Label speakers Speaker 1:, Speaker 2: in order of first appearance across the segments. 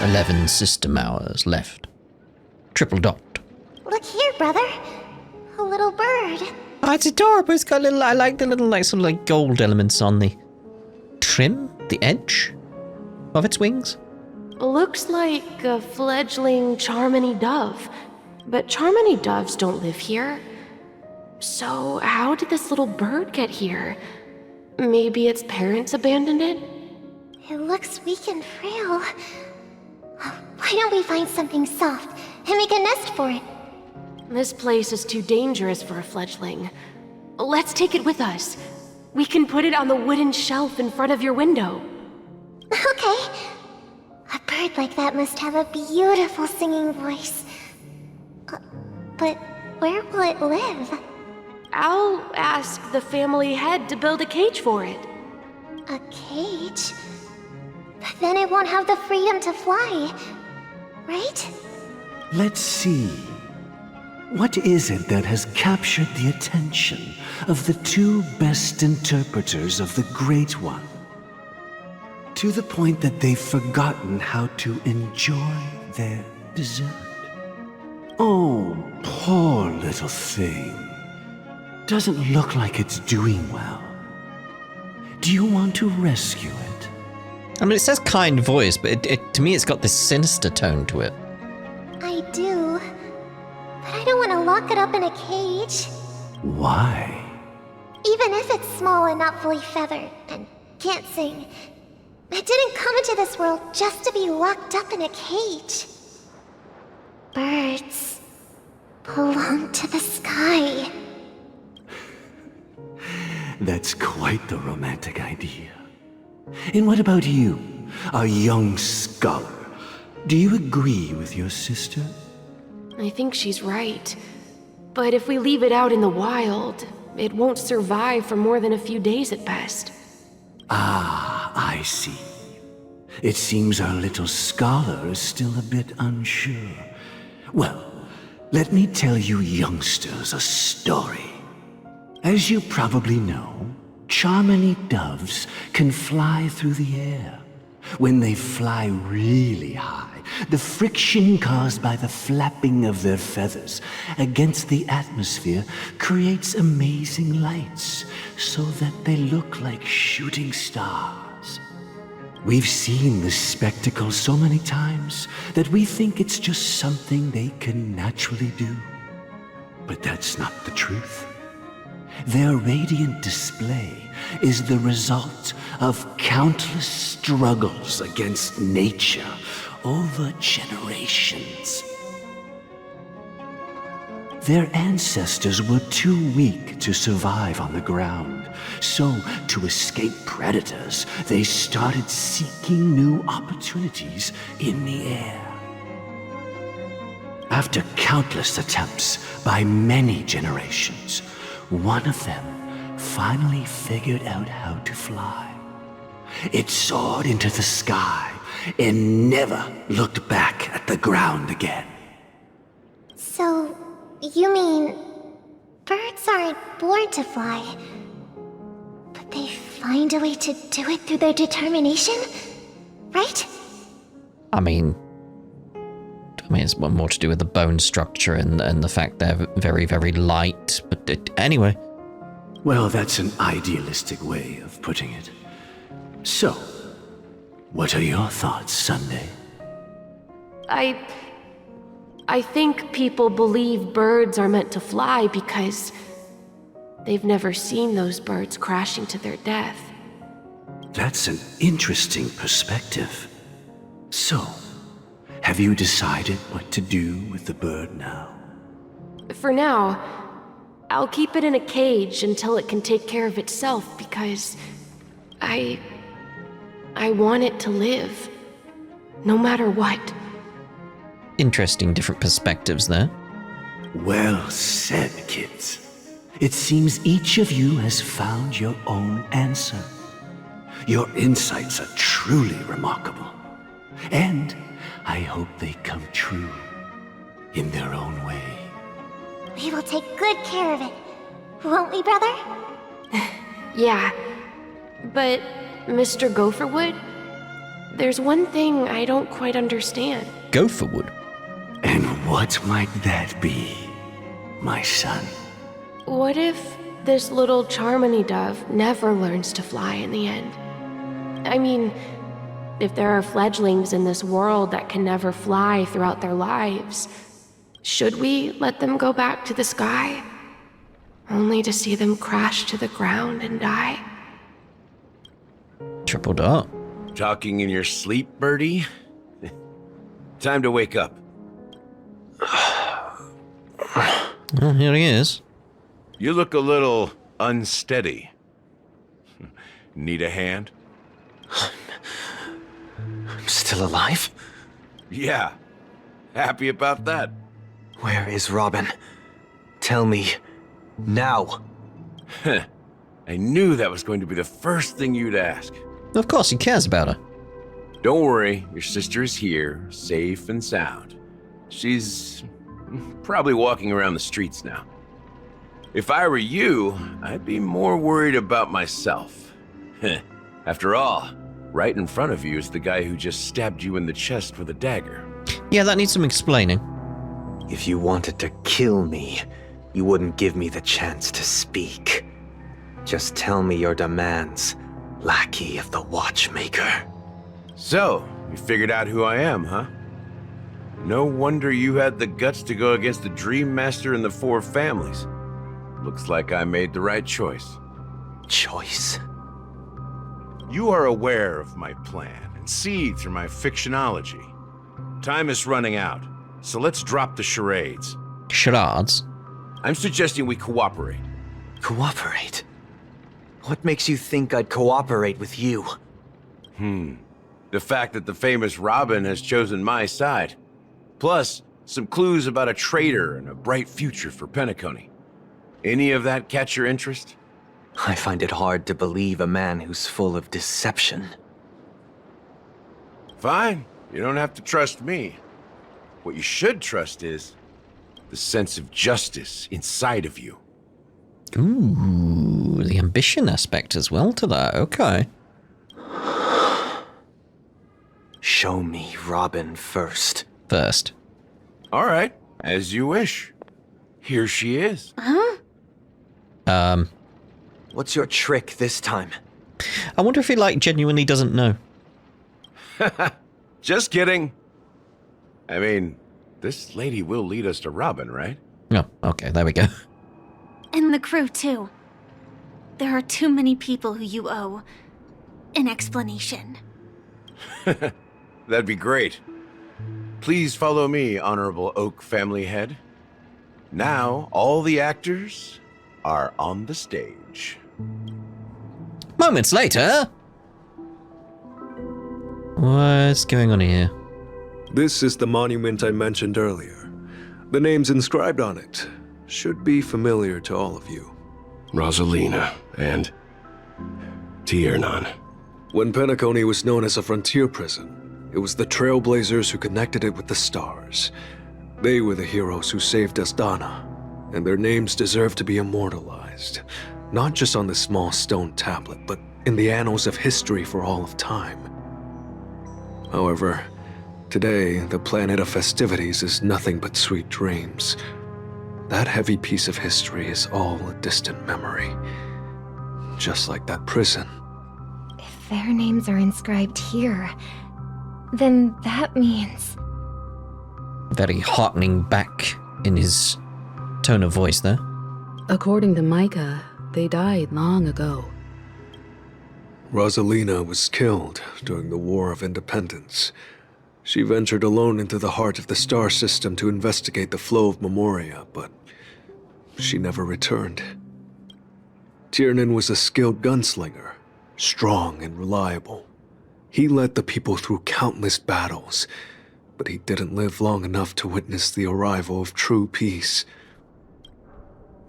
Speaker 1: 11 system hours left. Triple dot.
Speaker 2: Look here, brother. A little bird.
Speaker 1: Oh, it's adorable. It's got little, I like the little, like, sort of like gold elements on the trim, the edge of its wings.
Speaker 3: Looks like a fledgling Charmony Dove. But Charmony Doves don't live here. So how did this little bird get here? Maybe its parents abandoned it?
Speaker 2: It looks weak and frail. Why don't we find something soft and make a nest for it?
Speaker 3: This place is too dangerous for a fledgling. Let's take it with us. We can put it on the wooden shelf in front of your window.
Speaker 2: Okay. A bird like that must have a beautiful singing voice. But where will it live?
Speaker 3: I'll ask the family head to build a cage for it.
Speaker 2: A cage? But then it won't have the freedom to fly, right?
Speaker 4: Let's see. What is it that has captured the attention of the two best interpreters of the Great One? To the point that they've forgotten how to enjoy their dessert. Oh, poor little thing. Doesn't look like it's doing well. Do you want to rescue it?
Speaker 1: I mean, it says kind voice, but to me it's got this sinister tone to it.
Speaker 2: I do. But I don't want to lock it up in a cage.
Speaker 4: Why?
Speaker 2: Even if it's small and not fully feathered and can't sing, it didn't come into this world just to be locked up in a cage. Birds belong to the sky.
Speaker 4: That's quite the romantic idea. And what about you, a young scholar? Do you agree with your sister?
Speaker 3: I think she's right. But if we leave it out in the wild, it won't survive for more than a few days at best.
Speaker 4: Ah, I see. It seems our little scholar is still a bit unsure. Well, let me tell you youngsters a story. As you probably know, Charmony Doves can fly through the air. When they fly really high, the friction caused by the flapping of their feathers against the atmosphere creates amazing lights, so that they look like shooting stars. We've seen this spectacle so many times that we think it's just something they can naturally do. But that's not the truth. Their radiant display is the result of countless struggles against nature over generations. Their ancestors were too weak to survive on the ground, so to escape predators, they started seeking new opportunities in the air. After countless attempts by many generations, one of them finally figured out how to fly. It soared into the sky and never looked back at the ground again.
Speaker 2: So, you mean birds aren't born to fly, but they find a way to do it through their determination, right?
Speaker 1: I mean, it's more to do with the bone structure and the fact they're very, very light. But anyway.
Speaker 4: Well, that's an idealistic way of putting it. So, what are your thoughts, Sunday?
Speaker 3: I think people believe birds are meant to fly because they've never seen those birds crashing to their death.
Speaker 4: That's an interesting perspective. So, have you decided what to do with the bird now?
Speaker 3: For now, I'll keep it in a cage until it can take care of itself because I want it to live, no matter what.
Speaker 1: Interesting different perspectives there.
Speaker 4: Well said, kids. It seems each of you has found your own answer. Your insights are truly remarkable. And I hope they come true in their own way.
Speaker 2: We will take good care of it, won't we, brother?
Speaker 3: Yeah, but Mr. Gopherwood, there's one thing I don't quite understand.
Speaker 1: Go for wood.
Speaker 4: And what might that be, my son?
Speaker 3: What if this little Charmony Dove never learns to fly in the end? I mean, if there are fledglings in this world that can never fly throughout their lives, should we let them go back to the sky? Only to see them crash to the ground and die?
Speaker 1: Triple dart.
Speaker 5: Talking in your sleep, Birdie? Time to wake up.
Speaker 1: Well, here he is.
Speaker 5: You look a little unsteady. Need a hand?
Speaker 6: I'm still alive?
Speaker 5: Yeah. Happy about that?
Speaker 6: Where is Robin? Tell me. Now.
Speaker 5: I knew that was going to be the first thing you'd ask.
Speaker 1: Of course, he cares about her.
Speaker 5: Don't worry, your sister is here, safe and sound. She's probably walking around the streets now. If I were you, I'd be more worried about myself. After all, right in front of you is the guy who just stabbed you in the chest with a dagger.
Speaker 1: Yeah, that needs some explaining.
Speaker 6: If you wanted to kill me, you wouldn't give me the chance to speak. Just tell me your demands, lackey of the Watchmaker.
Speaker 5: So, you figured out who I am, huh? No wonder you had the guts to go against the Dream Master and the Four Families. Looks like I made the right choice.
Speaker 6: Choice?
Speaker 5: You are aware of my plan and see through my fictionology. Time is running out, so let's drop the charades.
Speaker 1: Charades?
Speaker 5: I'm suggesting we cooperate.
Speaker 6: Cooperate? What makes you think I'd cooperate with you?
Speaker 5: The fact that the famous Robin has chosen my side. Plus, some clues about a traitor and a bright future for Penacony. Any of that catch your interest?
Speaker 6: I find it hard to believe a man who's full of deception.
Speaker 5: Fine, you don't have to trust me. What you should trust is the sense of justice inside of you.
Speaker 1: Ooh, the ambition aspect as well to that. Okay.
Speaker 6: Show me Robin first.
Speaker 1: First.
Speaker 5: All right, as you wish. Here she is.
Speaker 6: What's your trick this time?
Speaker 1: I wonder if he, like, genuinely doesn't know.
Speaker 5: Just kidding. I mean, this lady will lead us to Robin, right?
Speaker 1: Oh, okay, there we go.
Speaker 2: And the crew, too. There are too many people who you owe an explanation.
Speaker 5: That'd be great. Please follow me, Honorable Oak Family Head. Now, all the actors are on the stage.
Speaker 1: Moments later. What's going on here?
Speaker 7: This is the monument I mentioned earlier. The names inscribed on it should be familiar to all of you.
Speaker 8: Rosalina and Tiernan.
Speaker 7: When Penacony was known as a frontier prison, it was the Trailblazers who connected it with the stars. They were the heroes who saved Asdana, and their names deserve to be immortalized, not just on this small stone tablet, but in the annals of history for all of time. However, today, the planet of festivities is nothing but sweet dreams. That heavy piece of history is all a distant memory, just like that prison.
Speaker 2: If their names are inscribed here, then that means...
Speaker 1: Very heartening back in his tone of voice there.
Speaker 9: According to Micah, they died long ago.
Speaker 7: Rosalina was killed during the War of Independence. She ventured alone into the heart of the star system to investigate the flow of Memoria, but she never returned. Tiernan was a skilled gunslinger, strong and reliable. He led the people through countless battles, but he didn't live long enough to witness the arrival of true peace.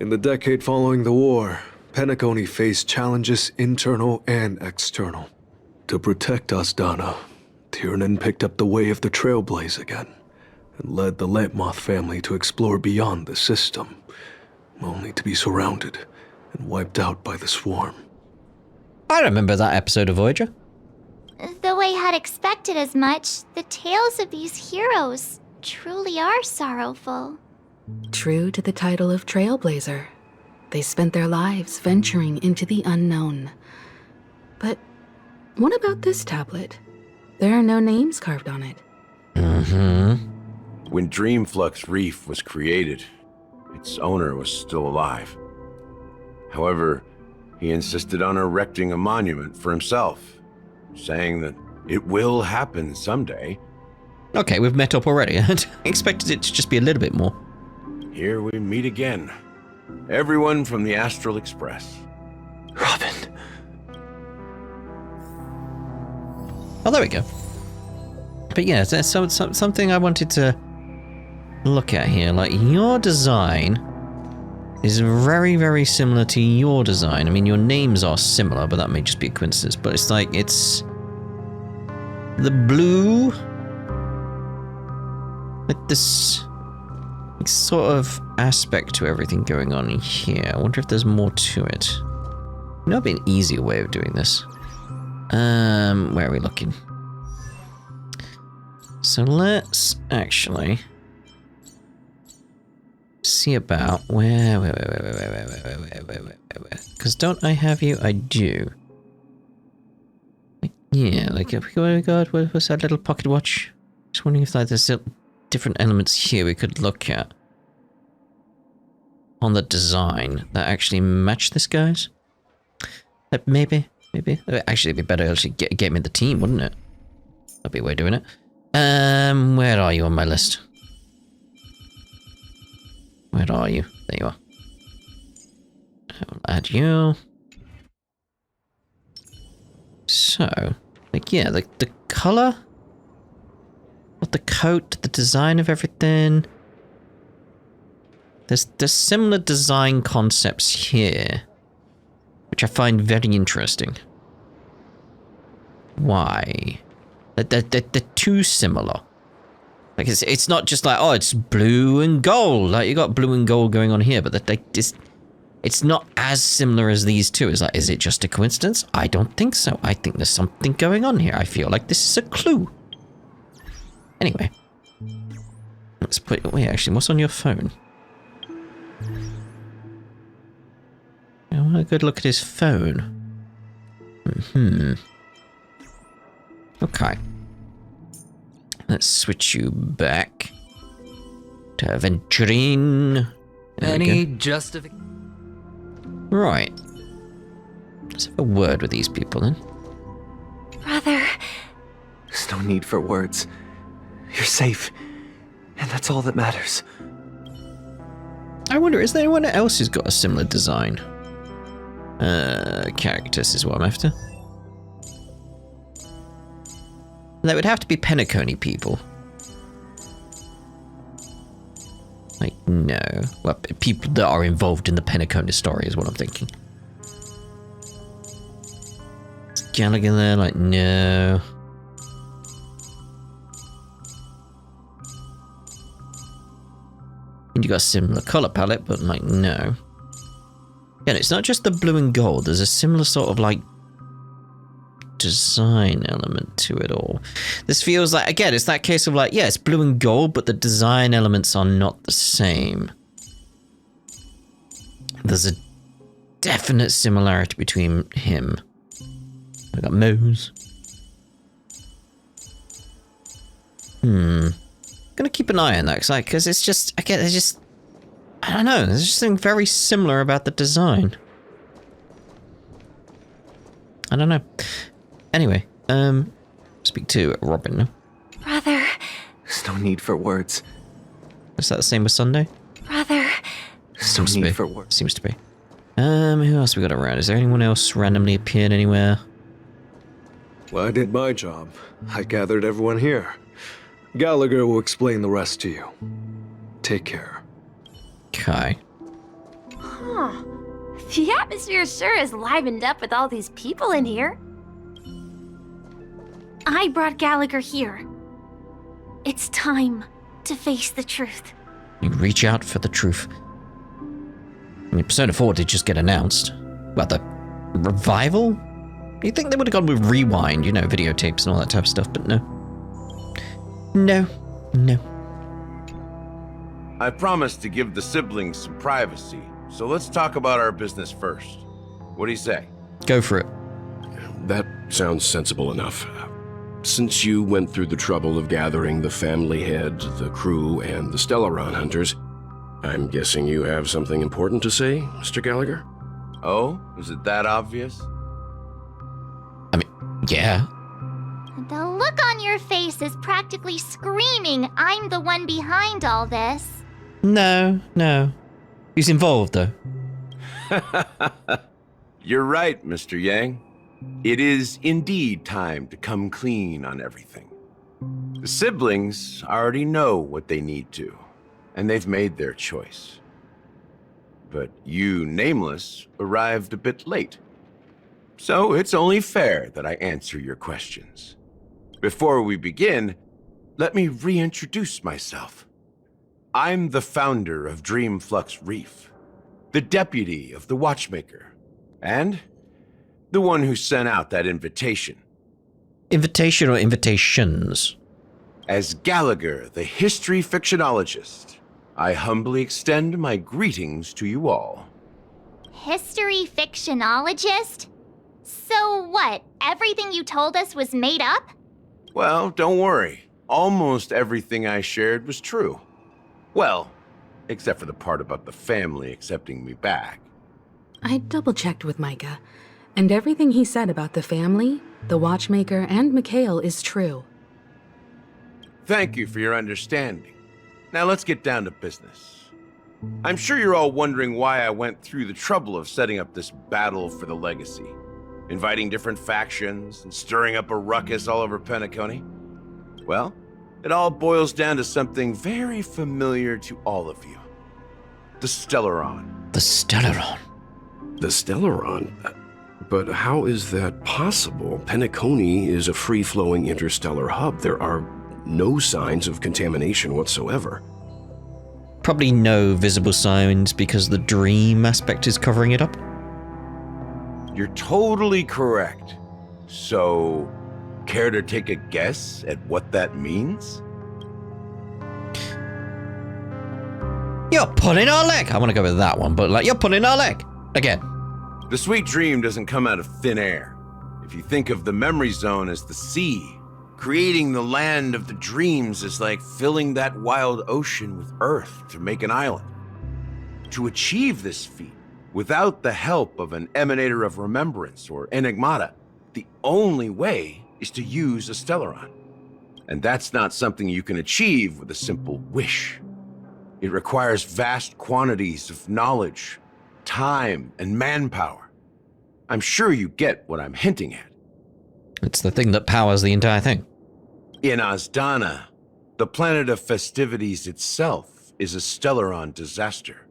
Speaker 7: In the decade following the war, Penacony faced challenges internal and external. To protect Asdana, Tiernan picked up the way of the Trailblaze again, and led the Letmoth family to explore beyond the system, only to be surrounded and wiped out by the swarm.
Speaker 1: I remember that episode of Voyager.
Speaker 2: The I had expected as much. The tales of these heroes truly are sorrowful.
Speaker 9: True to the title of Trailblazer, they spent their lives venturing into the unknown. But what about this tablet? There are no names carved on it.
Speaker 5: When Dreamflux Reef was created, its owner was still alive. However, he insisted on erecting a monument for himself, saying that it will happen someday.
Speaker 1: Okay, we've met up already. I expected it to just be a little bit more.
Speaker 5: Here we meet again. Everyone from the Astral Express.
Speaker 6: Robin.
Speaker 1: Oh, there we go. But yeah, there's something I wanted to look at here. Like, your design is very, very similar to your design. I mean, your names are similar, but that may just be a coincidence. But it's like, it's the blue, like this sort of aspect to everything going on here. I wonder if there's more to it. You know, it'd be an easier way of doing this. Where are we looking? So let's actually see about where. Because don't I have you? I do. Yeah, like, oh my god, what's that little pocket watch? Just wondering if like there's different elements here we could look at on the design that actually match this guy's. Like maybe. Actually, it'd be better to get me the team, wouldn't it? That'd be a way of doing it. Where are you on my list? Where are you? There you are. I'll add you. So, like, yeah, like the color, the coat, the design of everything. There's similar design concepts here, which I find very interesting. Why? They're too similar. Like, it's not just like, oh, it's blue and gold. Like, you got blue and gold going on here, but it's not as similar as these two. It's like, is it just a coincidence? I don't think so. I think there's something going on here. I feel like this is a clue. Anyway. Let's put... Wait, actually, what's on your phone? I want a good look at his phone. Okay. Let's switch you back to Aventurine.
Speaker 10: Any justification?
Speaker 1: Right. Let's have a word with these people then.
Speaker 2: Brother.
Speaker 6: There's no need for words. You're safe, and that's all that matters.
Speaker 1: I wonder, is there anyone else who's got a similar design? Characters is what I'm after. That would have to be Penacony people. Like, no. Well, people that are involved in the Penacony story is what I'm thinking. Is Gallagher there? Like, no. And you got a similar color palette, but like, no. Yeah, it's not just the blue and gold. There's a similar sort of like design element to it all. This feels like, again, it's that case of like, yeah, it's blue and gold, but the design elements are not the same. There's a definite similarity between him. I got Mose. Gonna keep an eye on that, because it's just, again, it's just, I don't know, there's just something very similar about the design. I don't know. Anyway, speak to Robin, no?
Speaker 2: Brother.
Speaker 6: There's no need for words.
Speaker 1: Is that the same with Sunday?
Speaker 2: Brother.
Speaker 6: There's no need for words.
Speaker 1: Seems to be. Who else we got around? Is there anyone else randomly appeared anywhere?
Speaker 7: Well, I did my job. I gathered everyone here. Gallagher will explain the rest to you. Take care.
Speaker 1: Okay.
Speaker 11: Huh. The atmosphere sure is livened up with all these people in here. I brought Gallagher here. It's time to face the truth.
Speaker 1: You reach out for the truth. I mean, Persona 4 did just get announced. Well, the revival? You'd think they would have gone with rewind, you know, videotapes and all that type of stuff, but no. No.
Speaker 5: I promised to give the siblings some privacy, so let's talk about our business first. What do you say?
Speaker 1: Go for it.
Speaker 8: That sounds sensible enough. Since you went through the trouble of gathering the family head, the crew, and the Stellaron hunters, I'm guessing you have something important to say, Mr. Gallagher?
Speaker 5: Oh? Is it that obvious?
Speaker 1: I mean, yeah.
Speaker 2: The look on your face is practically screaming, I'm the one behind all this.
Speaker 1: No. Who's involved, though?
Speaker 5: You're right, Mr. Yang. It is indeed time to come clean on everything. The siblings already know what they need to, and they've made their choice. But you, Nameless, arrived a bit late. So it's only fair that I answer your questions. Before we begin, let me reintroduce myself. I'm the founder of Dreamflux Reef, the deputy of the Watchmaker, and the one who sent out that invitation.
Speaker 1: Invitation or invitations?
Speaker 5: As Gallagher, the history fictionologist, I humbly extend my greetings to you all.
Speaker 2: History fictionologist? So what, everything you told us was made up?
Speaker 5: Well, don't worry. Almost everything I shared was true. Well, except for the part about the family accepting me back.
Speaker 9: I double-checked with Micah, and everything he said about the family, the Watchmaker, and Mikhail is true.
Speaker 5: Thank you for your understanding. Now let's get down to business. I'm sure you're all wondering why I went through the trouble of setting up this battle for the legacy, inviting different factions and stirring up a ruckus all over Penacony. Well, it all boils down to something very familiar to all of you. The Stellaron.
Speaker 1: The Stellaron?
Speaker 8: The Stellaron? But how is that possible? Penacony is a free-flowing interstellar hub. There are no signs of contamination whatsoever.
Speaker 1: Probably no visible signs because the dream aspect is covering it up.
Speaker 5: You're totally correct. So, care to take a guess at what that means?
Speaker 1: You're pulling our leg. I want to go with that one, but like, you're pulling our leg. Again.
Speaker 5: The sweet dream doesn't come out of thin air. If you think of the memory zone as the sea, creating the land of the dreams is like filling that wild ocean with earth to make an island. To achieve this feat, without the help of an emanator of remembrance or enigmata, the only way is to use a Stellaron. And that's not something you can achieve with a simple wish. It requires vast quantities of knowledge, time, and manpower. I'm sure you get what I'm hinting at.
Speaker 1: It's the thing that powers the entire thing.
Speaker 5: In Azdana, the planet of festivities itself is a Stellaron disaster.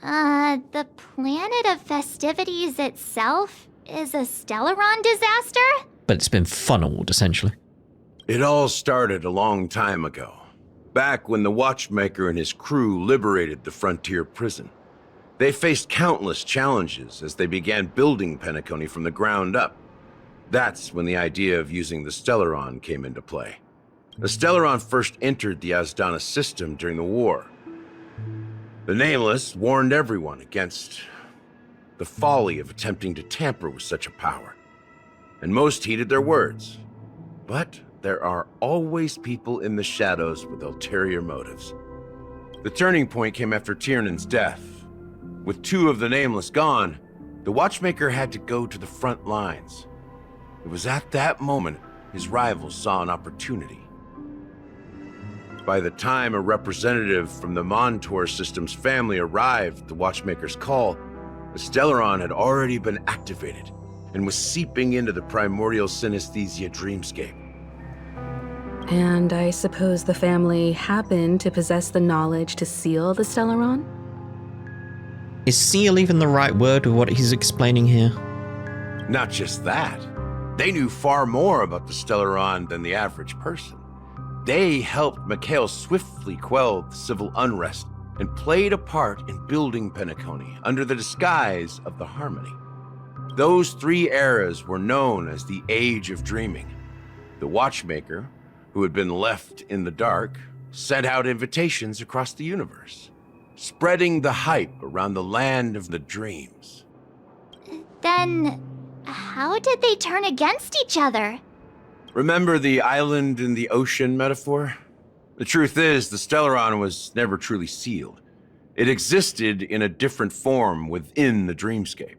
Speaker 2: The planet of festivities itself is a Stellaron disaster?
Speaker 1: But it's been funneled, essentially.
Speaker 5: It all started a long time ago, back when the Watchmaker and his crew liberated the frontier prison. They faced countless challenges as they began building Penacony from the ground up. That's when the idea of using the Stellaron came into play. The Stellaron first entered the Azdana system during the war. The Nameless warned everyone against the folly of attempting to tamper with such a power, and most heeded their words. But there are always people in the shadows with ulterior motives. The turning point came after Tiernan's death. With two of the Nameless gone, the Watchmaker had to go to the front lines. It was at that moment his rivals saw an opportunity. By the time a representative from the Montour Systems family arrived at the Watchmaker's call, the Stellaron had already been activated and was seeping into the primordial synesthesia dreamscape.
Speaker 9: And I suppose the family happened to possess the knowledge to seal the Stellaron?
Speaker 1: Is seal even the right word with what he's explaining here?
Speaker 5: Not just that. They knew far more about the Stellaron than the average person. They helped Mikhail swiftly quell the civil unrest and played a part in building Penacony under the disguise of the Harmony. Those 3 eras were known as the Age of Dreaming. The Watchmaker, who had been left in the dark, sent out invitations across the universe, spreading the hype around the land of the dreams.
Speaker 2: Then, how did they turn against each other?
Speaker 5: Remember the island in the ocean metaphor? The truth is, the Stellaron was never truly sealed. It existed in a different form within the dreamscape.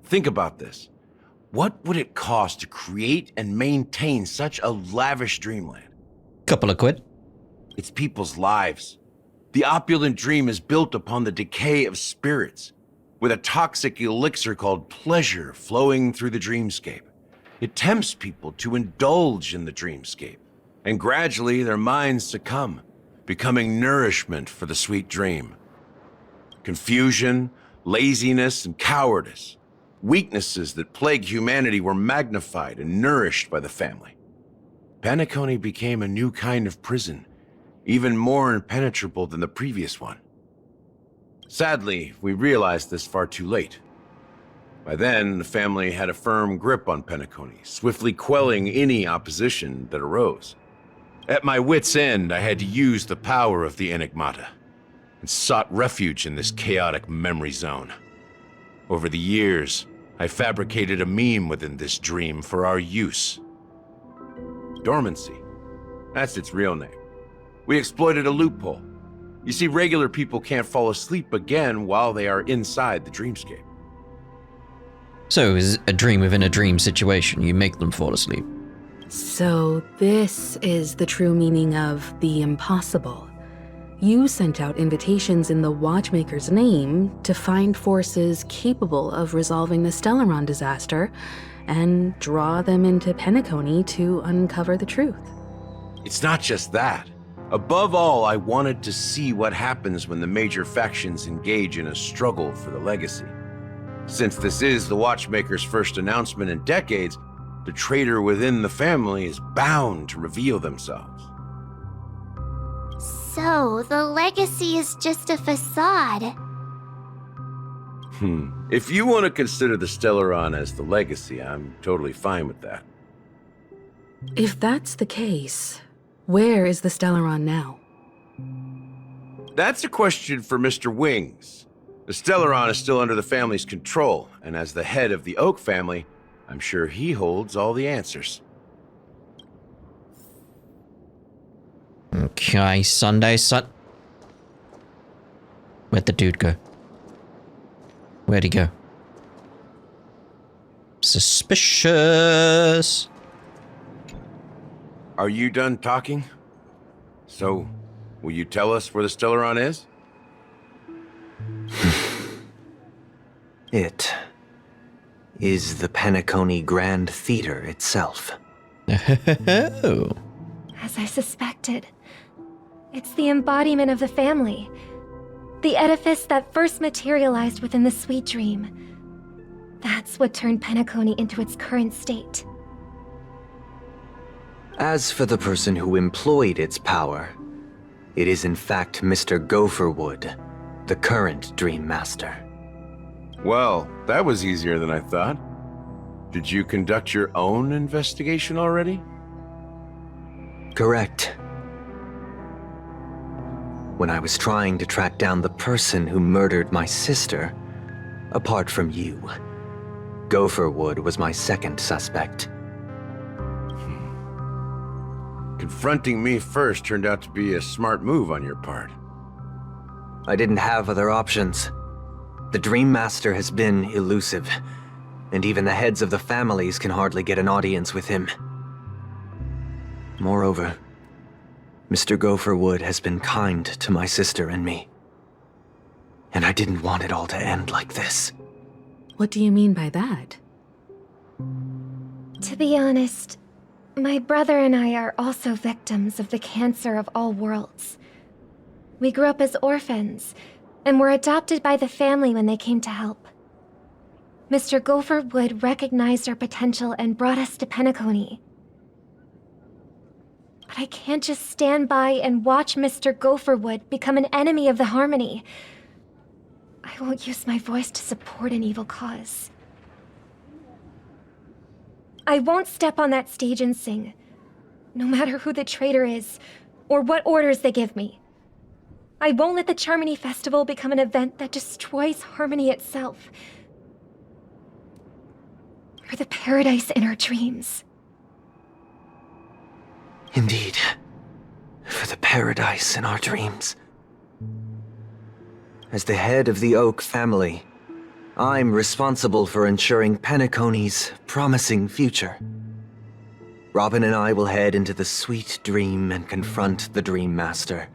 Speaker 5: Think about this. What would it cost to create and maintain such a lavish dreamland?
Speaker 1: Couple of quid.
Speaker 5: It's people's lives. The opulent dream is built upon the decay of spirits, with a toxic elixir called pleasure flowing through the dreamscape. It tempts people to indulge in the dreamscape, and gradually their minds succumb, becoming nourishment for the sweet dream. Confusion, laziness, and cowardice, weaknesses that plague humanity, were magnified and nourished by the family. Penacony became a new kind of prison, even more impenetrable than the previous one. Sadly, we realized this far too late. By then, the family had a firm grip on Penacony, swiftly quelling any opposition that arose. At my wit's end, I had to use the power of the Enigmata, and sought refuge in this chaotic memory zone. Over the years, I fabricated a meme within this dream for our use. Dormancy. That's its real name. We exploited a loophole. You see, regular people can't fall asleep again while they are inside the dreamscape.
Speaker 1: So is a dream within a dream situation. You make them fall asleep.
Speaker 9: So this is the true meaning of the impossible. You sent out invitations in the Watchmaker's name to find forces capable of resolving the Stellaron disaster and draw them into Penacony to uncover the truth.
Speaker 5: It's not just that. Above all, I wanted to see what happens when the major factions engage in a struggle for the legacy. Since this is the Watchmaker's first announcement in decades, the traitor within the family is bound to reveal themselves.
Speaker 2: So, the legacy is just a facade.
Speaker 5: If you want to consider the Stellaron as the legacy, I'm totally fine with that.
Speaker 9: If that's the case, where is the Stellaron now?
Speaker 5: That's a question for Mr. Wings. The Stellaron is still under the family's control, and as the head of the Oak family, I'm sure he holds all the answers.
Speaker 1: Okay, Sunday, Where'd the dude go? Where'd he go? Suspicious.
Speaker 5: Are you done talking? So, will you tell us where the Stellaron is?
Speaker 6: It is the Penacony Grand Theater itself.
Speaker 1: Oh.
Speaker 12: As I suspected, it's the embodiment of the family. The edifice that first materialized within the sweet dream. That's what turned Penacony into its current state.
Speaker 6: As for the person who employed its power, it is in fact Mr. Gopherwood, the current Dream Master.
Speaker 5: Well, that was easier than I thought. Did you conduct your own investigation already?
Speaker 6: Correct. When I was trying to track down the person who murdered my sister, apart from you, Gopherwood was my second suspect.
Speaker 5: Confronting me first turned out to be a smart move on your part.
Speaker 6: I didn't have other options. The Dream Master has been elusive, and even the heads of the families can hardly get an audience with him. Moreover, Mr. Gopherwood has been kind to my sister and me. And I didn't want it all to end like this.
Speaker 9: What do you mean by that?
Speaker 12: To be honest, my brother and I are also victims of the cancer of all worlds. We grew up as orphans, and were adopted by the family when they came to help. Mr. Gopherwood recognized our potential and brought us to Penacony. But I can't just stand by and watch Mr. Gopherwood become an enemy of the Harmony. I won't use my voice to support an evil cause. I won't step on that stage and sing, no matter who the traitor is, or what orders they give me. I won't let the Charmony Festival become an event that destroys harmony itself, or the paradise in our dreams.
Speaker 6: Indeed. For the paradise in our dreams. As the head of the Oak family, I'm responsible for ensuring Penacony's promising future. Robin and I will head into the sweet dream and confront the Dream Master.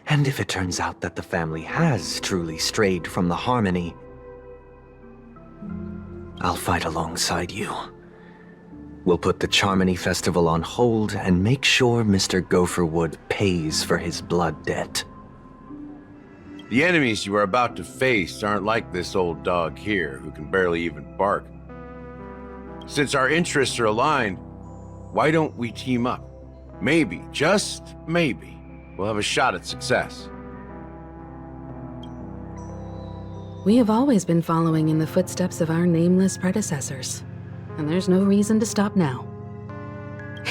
Speaker 6: And if it turns out that the family has truly strayed from the harmony, I'll fight alongside you. We'll put the Charmony Festival on hold and make sure Mr. Gopherwood pays for his blood debt.
Speaker 5: The enemies you are about to face aren't like this old dog here, who can barely even bark. Since our interests are aligned, why don't we team up? Maybe, just maybe, we'll have a shot at success.
Speaker 9: We have always been following in the footsteps of our nameless predecessors, and there's no reason to stop now.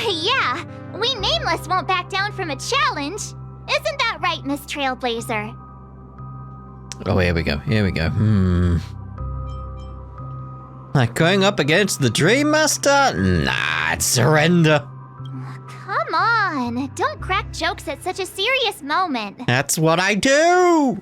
Speaker 2: Yeah, we Nameless won't back down from a challenge. Isn't that right, Miss Trailblazer?
Speaker 1: Oh, here we go. Here we go. Like going up against the Dream Master? Nah, I'd surrender.
Speaker 2: Come on, don't crack jokes at such a serious moment.
Speaker 1: That's what I do!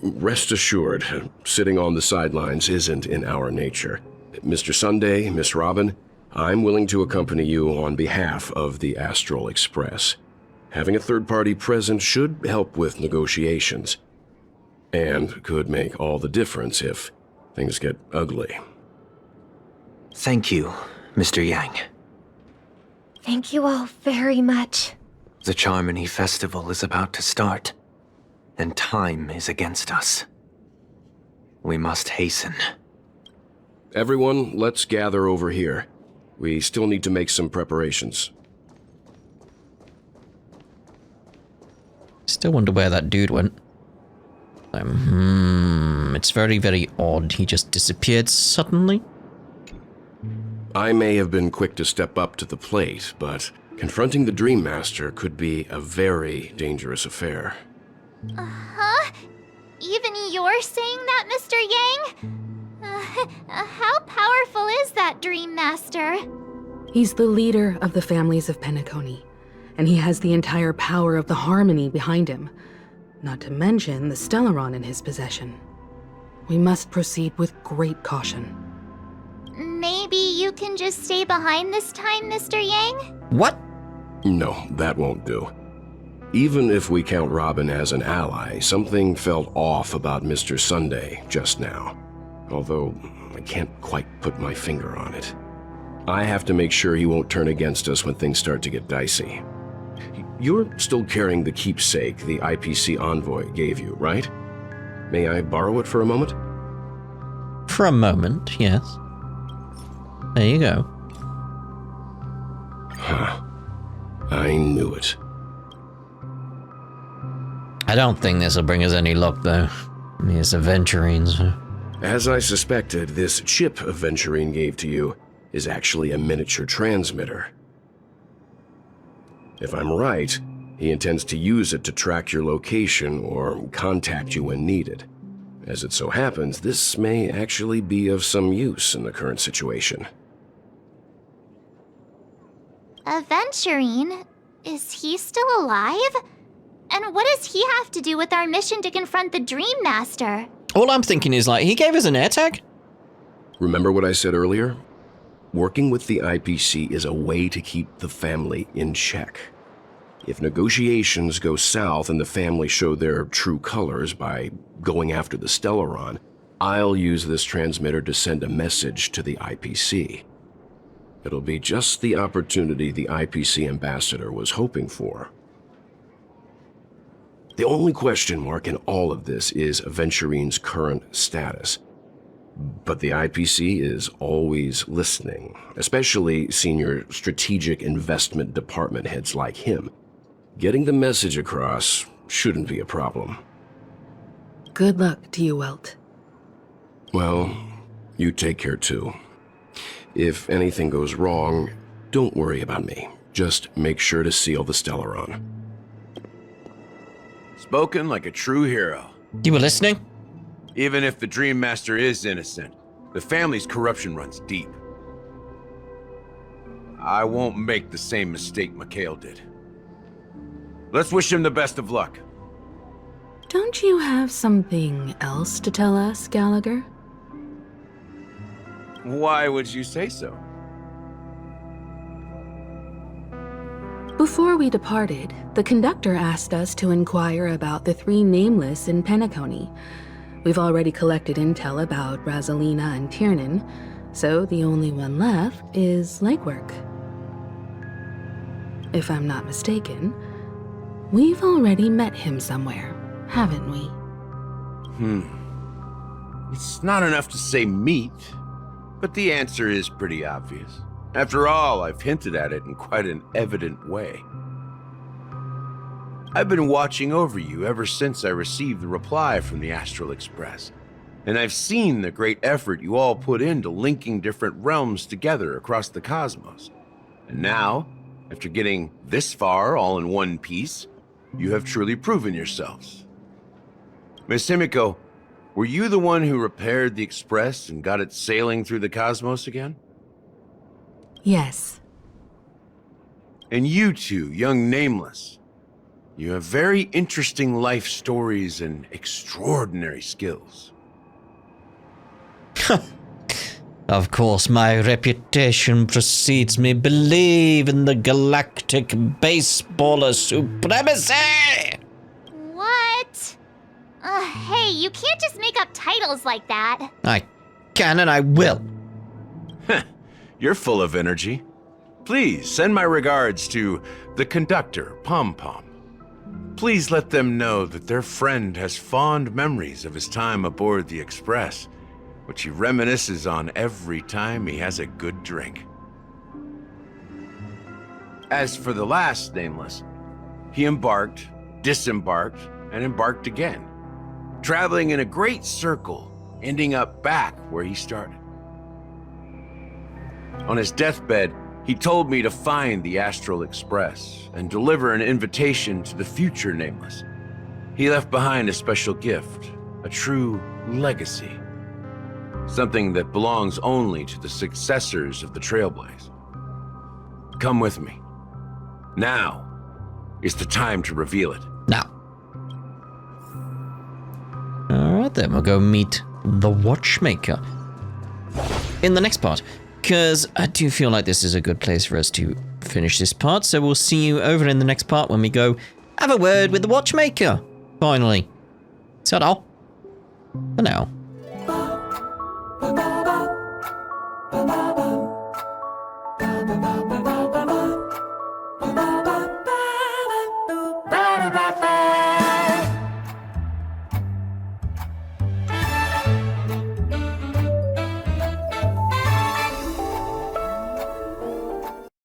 Speaker 8: Rest assured, sitting on the sidelines isn't in our nature. Mr. Sunday, Miss Robin, I'm willing to accompany you on behalf of the Astral Express. Having a third party present should help with negotiations. And could make all the difference if things get ugly.
Speaker 6: Thank you, Mr. Yang.
Speaker 12: Thank you all very much.
Speaker 6: The Charmony Festival is about to start, and time is against us. We must hasten.
Speaker 8: Everyone, let's gather over here. We still need to make some preparations.
Speaker 1: Still wonder where that dude went. It's very, very odd. He just disappeared suddenly.
Speaker 8: I may have been quick to step up to the plate, but confronting the Dream Master could be a very dangerous affair.
Speaker 2: Huh? Even you're saying that, Mr. Yang? How powerful is that Dream Master?
Speaker 9: He's the leader of the families of Penacony, and he has the entire power of the harmony behind him. Not to mention the Stellaron in his possession. We must proceed with great caution.
Speaker 2: Maybe you can just stay behind this time, Mr. Yang?
Speaker 1: What?
Speaker 8: No, that won't do. Even if we count Robin as an ally, something felt off about Mr. Sunday just now. Although, I can't quite put my finger on it. I have to make sure he won't turn against us when things start to get dicey. You're still carrying the keepsake the IPC envoy gave you, right? May I borrow it for a moment?
Speaker 1: For a moment, yes. There you go.
Speaker 8: Huh. I knew it.
Speaker 1: I don't think this will bring us any luck, though. These aventurines.
Speaker 8: As I suspected, this chip Aventurine gave to you is actually a miniature transmitter. If I'm right, he intends to use it to track your location or contact you when needed. As it so happens, this may actually be of some use in the current situation.
Speaker 2: Aventurine? Is he still alive? And what does he have to do with our mission to confront the Dream Master?
Speaker 1: All I'm thinking is, like, he gave us an AirTag?
Speaker 8: Remember what I said earlier? Working with the IPC is a way to keep the family in check. If negotiations go south and the family show their true colors by going after the Stellaron, I'll use this transmitter to send a message to the IPC. It'll be just the opportunity the IPC ambassador was hoping for. The only question mark in all of this is Aventurine's current status. But the IPC is always listening, especially senior strategic investment department heads like him. Getting the message across shouldn't be a problem.
Speaker 9: Good luck to you, Welt.
Speaker 8: Well, you take care too. If anything goes wrong, don't worry about me. Just make sure to seal the Stellaron.
Speaker 5: Spoken like a true hero.
Speaker 1: You were listening?
Speaker 5: Even if the Dream Master is innocent, the family's corruption runs deep. I won't make the same mistake Mikhail did. Let's wish him the best of luck.
Speaker 9: Don't you have something else to tell us, Gallagher?
Speaker 5: Why would you say so?
Speaker 9: Before we departed, the conductor asked us to inquire about the 3 nameless in Penacony. We've already collected intel about Rosalina and Tiernan, so the only one left is legwork. If I'm not mistaken, we've already met him somewhere, haven't we?
Speaker 5: It's not enough to say meet, but the answer is pretty obvious. After all, I've hinted at it in quite an evident way. I've been watching over you ever since I received the reply from the Astral Express, and I've seen the great effort you all put into linking different realms together across the cosmos. And now, after getting this far all in one piece, you have truly proven yourselves. Miss Himiko, were you the one who repaired the Express and got it sailing through the cosmos again?
Speaker 9: Yes.
Speaker 5: And you two, young Nameless, you have very interesting life stories and extraordinary skills.
Speaker 1: Of course, my reputation precedes me. Believe in the galactic baseballer supremacy!
Speaker 2: What? Hey, you can't just make up titles like that.
Speaker 1: I can and I will.
Speaker 5: You're full of energy. Please send my regards to the conductor, Pom Pom. Please let them know that their friend has fond memories of his time aboard the Express, which he reminisces on every time he has a good drink. As for the last Nameless, he embarked, disembarked, and embarked again, traveling in a great circle, ending up back where he started. On his deathbed, he told me to find the Astral Express and deliver an invitation to the future Nameless. He left behind a special gift, a true legacy. Something that belongs only to the successors of the Trailblaze. Come with me. Now is the time to reveal it.
Speaker 1: Now. Alright then, we'll go meet the Watchmaker in the next part, because I do feel like this is a good place for us to finish this part, so we'll see you over in the next part when we go have a word with the Watchmaker, finally. Ta-da. For now.
Speaker 11: Ba-da-ba-ba.